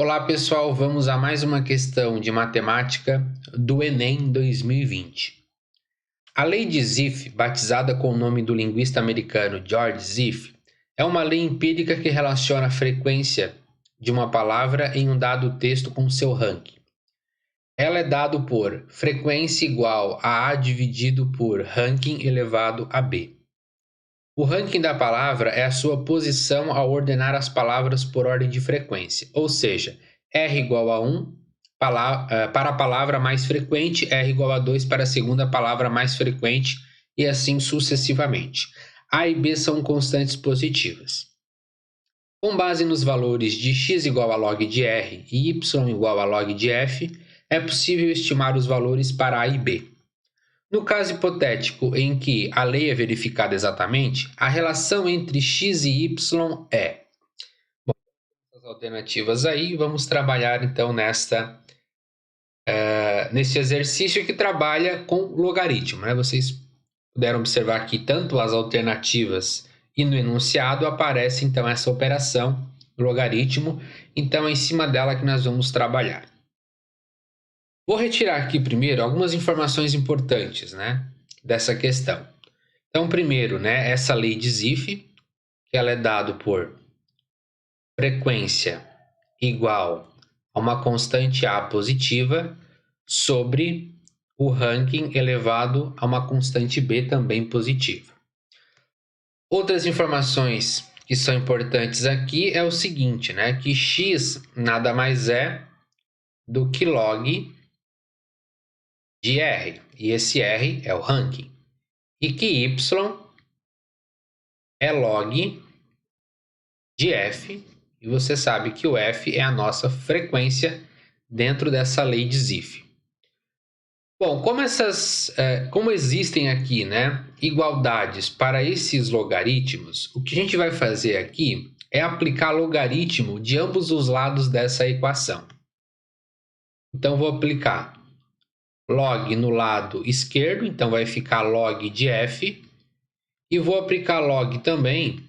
Olá pessoal, vamos a mais uma questão de matemática do Enem 2020. A lei de Zipf, batizada com o nome do linguista americano George Zipf, é uma lei empírica que relaciona a frequência de uma palavra em um dado texto com seu ranking. Ela é dado por frequência igual a A dividido por ranking elevado a B. O ranking da palavra é a sua posição ao ordenar as palavras por ordem de frequência, ou seja, R igual a 1 para a palavra mais frequente, R igual a 2 para a segunda palavra mais frequente e assim sucessivamente. A e B são constantes positivas. Com base nos valores de x igual a log de R e y igual a log de F, é possível estimar os valores para A e B. No caso hipotético em que a lei é verificada exatamente, a relação entre x e y é... Bom, as alternativas aí, vamos trabalhar então nesse exercício que trabalha com logaritmo, né? Vocês puderam observar que tanto as alternativas e no enunciado aparece então essa operação, logaritmo, então é em cima dela que nós vamos trabalhar. Vou retirar aqui primeiro algumas informações importantes, né, dessa questão. Então, primeiro, né, essa lei de Zipf, que ela é dada por frequência igual a uma constante A positiva sobre o ranking elevado a uma constante B também positiva. Outras informações que são importantes aqui é o seguinte, né, que x nada mais é do que log de R, e esse R é o ranking, e que y é log de F, e você sabe que o F é a nossa frequência dentro dessa lei de Zipf. Bom, como existem aqui, né, igualdades para esses logaritmos, o que a gente vai fazer aqui é aplicar logaritmo de ambos os lados dessa equação. Então, vou aplicar log no lado esquerdo, então vai ficar log de F, e vou aplicar log também,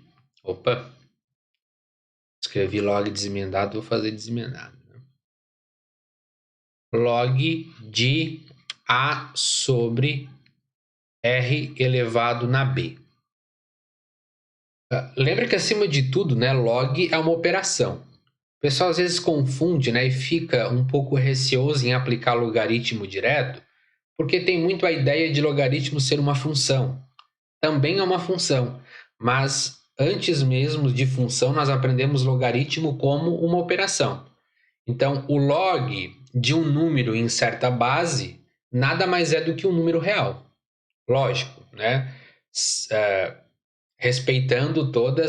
escrevi log desemendado, vou fazer desemendado. Log de A sobre R elevado na B. Lembra que acima de tudo, né, log é uma operação. O pessoal às vezes confunde, né, e fica um pouco receoso em aplicar logaritmo direto, porque tem muito a ideia de logaritmo ser uma função. Também é uma função, mas antes mesmo de função nós aprendemos logaritmo como uma operação. Então, o log de um número em certa base nada mais é do que um número real. Lógico, né? Respeitando toda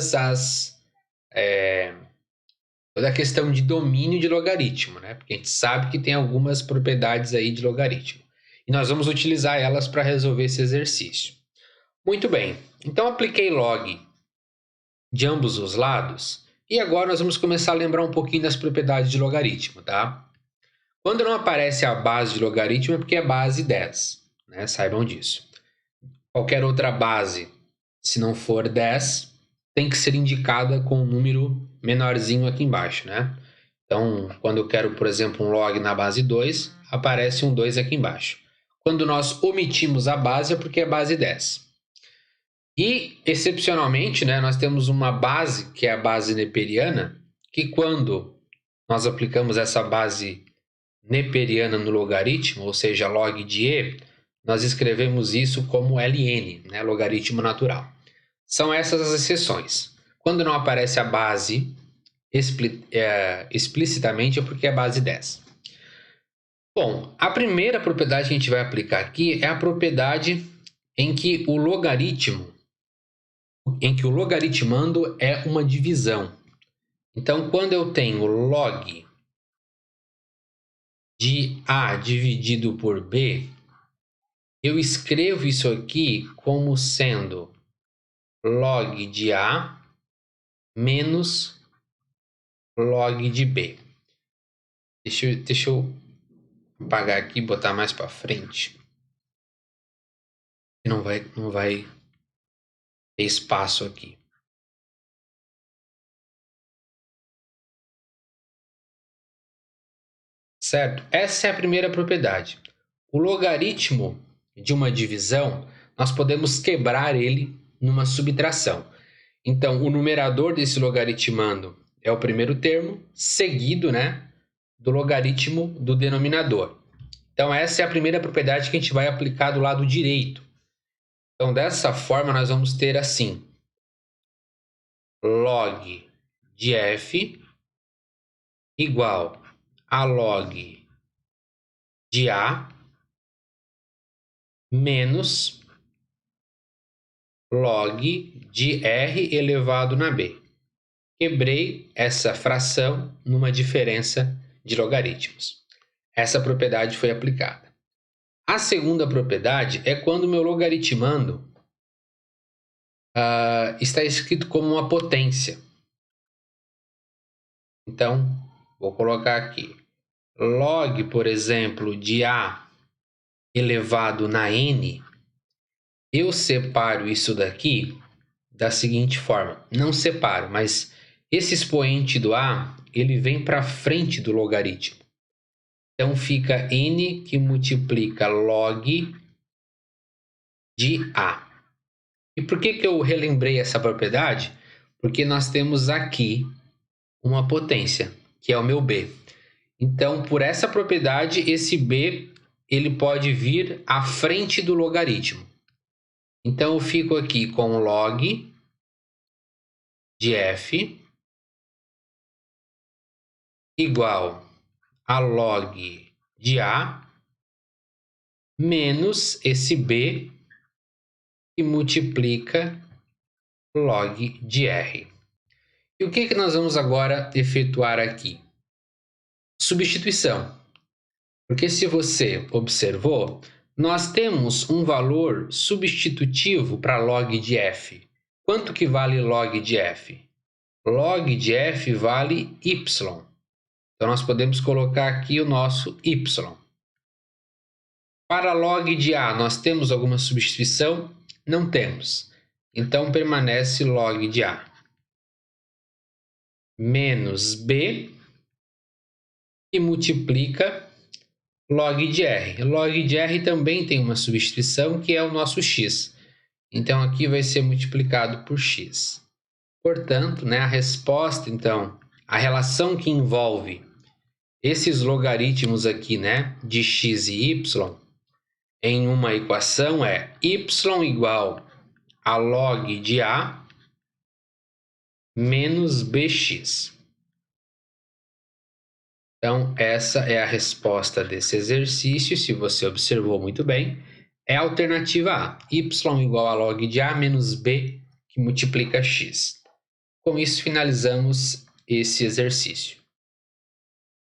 a questão de domínio de logaritmo, né? Porque a gente sabe que tem algumas propriedades aí de logaritmo. E nós vamos utilizar elas para resolver esse exercício. Muito bem, então apliquei log de ambos os lados. E agora nós vamos começar a lembrar um pouquinho das propriedades de logaritmo, tá? Quando não aparece a base de logaritmo é porque é base 10, né? Saibam disso. Qualquer outra base, se não for 10, tem que ser indicada com um número menorzinho aqui embaixo, né? Então, quando eu quero, por exemplo, um log na base 2, aparece um 2 aqui embaixo. Quando nós omitimos a base é porque é base 10. E, excepcionalmente, né, nós temos uma base, que é a base neperiana, que quando nós aplicamos essa base neperiana no logaritmo, ou seja, log de E, nós escrevemos isso como ln, né, logaritmo natural. São essas as exceções. Quando não aparece a base explicitamente é porque é base 10. Bom, a primeira propriedade que a gente vai aplicar aqui é a propriedade em que o logaritmando é uma divisão. Então, quando eu tenho log de A dividido por B, eu escrevo isso aqui como sendo log de A menos log de B. Deixa eu apagar aqui e botar mais para frente. Não vai ter espaço aqui. certo? Essa é a primeira propriedade. O logaritmo de uma divisão, nós podemos quebrar ele numa subtração. Então, o numerador desse logaritmando é o primeiro termo, seguido, né, do logaritmo do denominador. Então, essa é a primeira propriedade que a gente vai aplicar do lado direito. Então, dessa forma, nós vamos ter assim: log de f igual a log de a menos log de r elevado na b. Quebrei essa fração numa diferença de logaritmos. Essa propriedade foi aplicada. A segunda propriedade é quando o meu logaritmando está escrito como uma potência. Então, vou colocar aqui log, por exemplo, de a elevado na n. Eu separo isso daqui da seguinte forma. Não separo, mas esse expoente do a, ele vem para frente do logaritmo. Então, fica n que multiplica log de a. E por que eu relembrei essa propriedade? Porque nós temos aqui uma potência, que é o meu b. Então, por essa propriedade, esse b ele pode vir à frente do logaritmo. Então, eu fico aqui com log de f igual a log de a menos esse b que multiplica log de r. E o que nós vamos agora efetuar aqui? Substituição. Porque se você observou, nós temos um valor substitutivo para log de f. Quanto que vale log de f? Log de f vale y. Então, nós podemos colocar aqui o nosso y. Para log de a, nós temos alguma substituição? Não temos. Então, permanece log de a menos b, que multiplica log de r. Log de r também tem uma substituição, que é o nosso x. Então, aqui vai ser multiplicado por x. Portanto, né, a resposta, então, a relação que envolve esses logaritmos aqui, né, de x e y, em uma equação é y igual a log de a menos bx. Então, essa é a resposta desse exercício. Se você observou muito bem, é a alternativa A. Y igual a log de a menos b, que multiplica x. Com isso, finalizamos esse exercício.